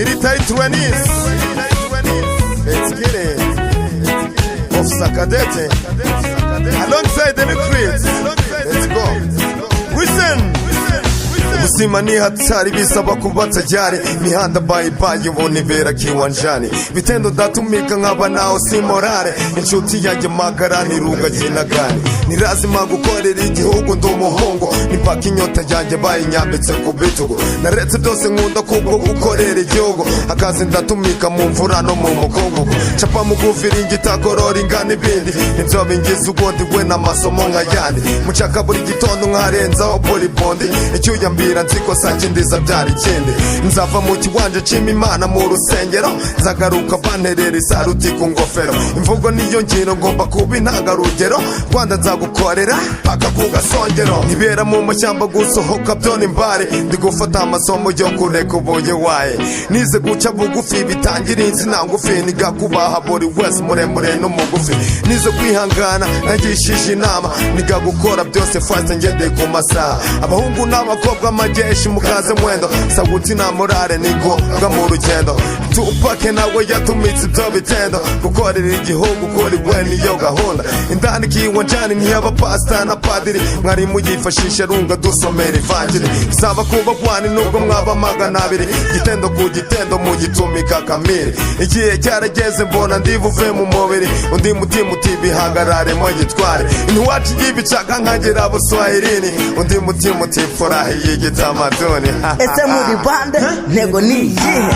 military trainees. Let's get it. Officer Cadete alongside the recruits. Let's go. Listen. Ubuzima ni hatari bisaba kuba tajari, mihanda bayibaye ubona ibera kiwanjani, bitendo datumika nkaba naho si morale, inshuti yanjye magara ntiruga ginagani, nirazima gukorera igihugu ndi umuhungu, nipaka inyota yanjye bayinyambitse ku bitugu, naretse byose nkunda kubwo gukorera igihugu, akazi ndatumika mu mvura no mu mukungugu, capa mugufi ringita korora ingana ibindi, nibyo bingize ubundi we n'amasomo nk'ayandi, mucaka buri gitondo nkarenzaho polibondi, icyuya mbira nziko sanje ndiza byari ikindi, nzava mu kiwanje cima imana mu rusengero, nzagaruka banterera isaruti ku ngofero, imvugo niyo ngiro ngomba kuba intangarugero, Rwanda nzagukorera paka ku gasongero, nibera mu mashyamba gusohoka byo ni mbare, ndi gufata amasomo yo kureka ubuye waye, nize guca bugufi bitangira inzina ngufi, niga kubaha buri wese muremure n'umugufi, nize kwihangana nagishije inama, niga gukora byose fast ngende ku masaha, abahungu n'abakobwa majeshi mukaze mwendo, sauti na morale nigo bwa mu rugendo, Tupake nawe yatumitse ibyo bitendo, gukorera igihugu kuri we niyo gahunda, indani kiwanjani ntiy'abapasita na padiri, mwarimu yifashisha runga dusomera ivanjiri, saba kuba bwani nubwo mwaba magana abiri, gitendo ku gitendo mu gitumika kamiri, igihe cyarageze mbona ndivuve mu mubiri, undi mutima utibihagarare mu gitware, intuwacu y'ibicaga nkagera buswahilini, undi mutima utifurahi y'igitamaduni. Ese muri bande ntego ni iyihe?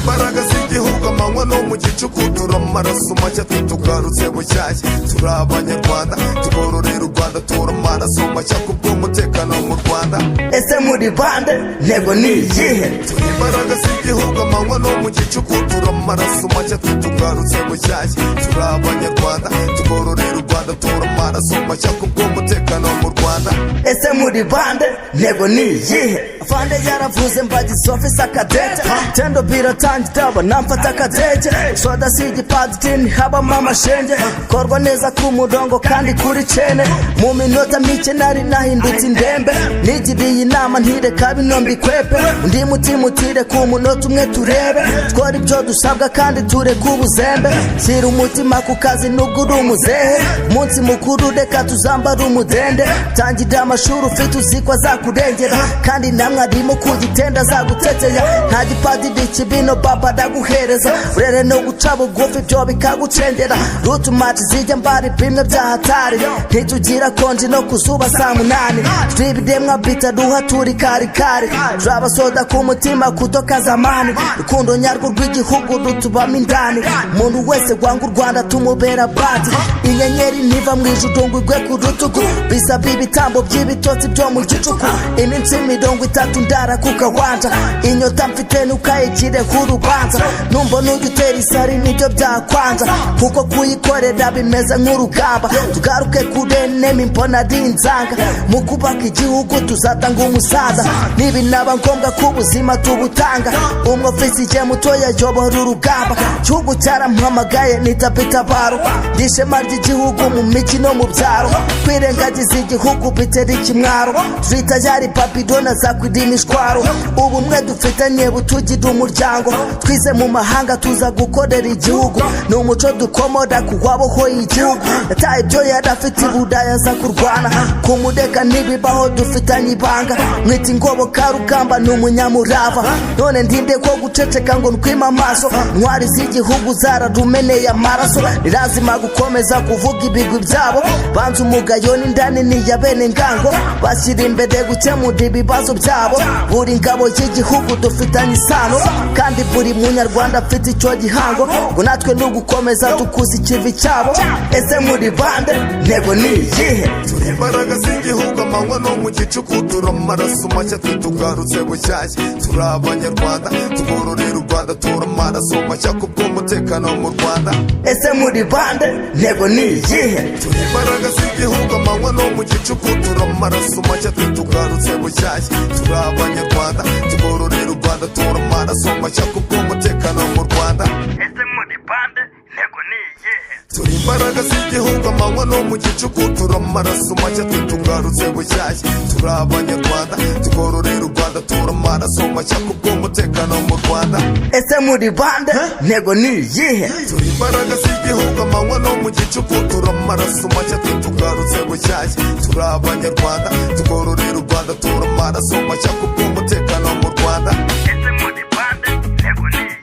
Imbaraga z'igihugu amanywa no mu gicuku, turamaraso make tugarutse bushyashya, turi abanyarwanda tugororera u Rwanda, turamaraso make kubw'umutekano mu Rwanda. Ese muri bande ntego ni iyihe? Imbaraga z'igihugu amanywa no mu gicuku, turamaraso make tugarutse bushyashya, turi abanyarwanda tugororera u Rwanda, turamaraso make kubw'umutekano mu Rwanda. Ese muri bande ntego ni iyihe? Afande yaravuze mbagize officer Cadete, tendo biratangira banamfata Cadete, soda si igipaditini habamo amashenge, korwa neza ku murongo kandi kuri cene, mu minota mike nari nahindutse indembe, nigiriye inama ntireka bino mbikwepe, undi mutima utire ku munota umwe turebe, twora ibyo dusabwa kandi tureke ubuzembe, shyira umutima ku kazi nubwo uri umuzehe, munsi mukuru reka tuzambara umudende, tangira amashuri ufite uziko azakurengera, kandi namwe arimo kugitenda azaguteteya, nta gipadiri kibino baba ndaguhereza, urere no guca bugufi byo bikagucengera, rutumati zijya mbari bimwe bya hatari, ntitugira konji no kuzuba saa munani, twibidemwa bita duha turi karikari, turabasoda ku mutima kutoka zamani, rukundo nyarwo rw'igihugu rutubamo indani, umuntu wese wanga u Rwanda tumubera bati, inyenyeri ntiva mu ijuru ngo igwe ku rutugu, bisaba ibitambo by'ibitotsi byo mu gicuku, iminsi 30 ndara ku kawanja, inyota mfite nukayigire k'urubanza, numva n'udutera isari nibyo byakwanza, kuko kuyikorera bimeze nk'urugamba, tugaruke kure nemi mbona ari inzanga, mu kubaka igihugu tuzatanga umusaza, nibinaba ngombwa ko ubuzima tubutanga, umwofisi je mutoya yobora urugamba, gihugu cyarampamagaye nitabitabaro, ndishema ry'igihugu mu miki no mu byaro, kwirengagiza igihugu bitera ikimwaro, twita yari Babylona zakwidima ishwaro, ubumwe dufitanye butugira umuryango, twize mu mahanga tuza gukorera igihugu, ni umuco dukomoda kuwabohoye igihugu, yataye ibyo yarafite ibudaya za kurwana, kumudeka ntibibaho dufitanye ibanga, mwita ingoboka rugamba ni umunyamurava, none ndinde ko guceceka ngo nkwima amaso, ntwari z'igihugu zararumeneye amaraso, nirazima gukomeza kuvuga ibigwi byabo, banza umugayo n'indani niya bene ngango, bashyira imbere gukemura ibibazo byabo, buri ngabo y'igihugu dufitanye isano, kandi buri munyarwanda afite icyo gihango, ngo natwe n'ugukomeza tukuza ikivi cyabo. Ese muri bande ntego ni iyihe? Imbaraga z'igihugu amanywa no mu gicuku, turamaraso make tugarutse bushyashya, turi abanyarwanda tugororera u Rwanda, turamaraso make kubw'umutekano mu Rwanda. Ese muri bande ntego ni iyihe? Imbaraga z'igihugu amanywa no mu gicuku, turamaraso make tugarutse bushyashya, turi abanyarwanda tugororera u Rwanda, turamaraso make kubw'umutekano mu Rwanda. Ese muri bande ntego ni iyihe? Turi imbaraga z'igihugu amanywa no mu gicuku turamaraso make twitugarutse bushyashya turi abanyarwanda tukororera u Rwanda turamaraso make kubw'umutekano mu Rwanda ese muri bande ntego ni iyihe turi imbaraga z'igihugu amanywa no mu gicuku turamaraso make twitugarutse bushyashya turi abanyarwanda tukororera u Rwanda turamaraso make kubw'umutekano mu Rwanda ese muri bande ntego ni iyihe.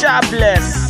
God bless.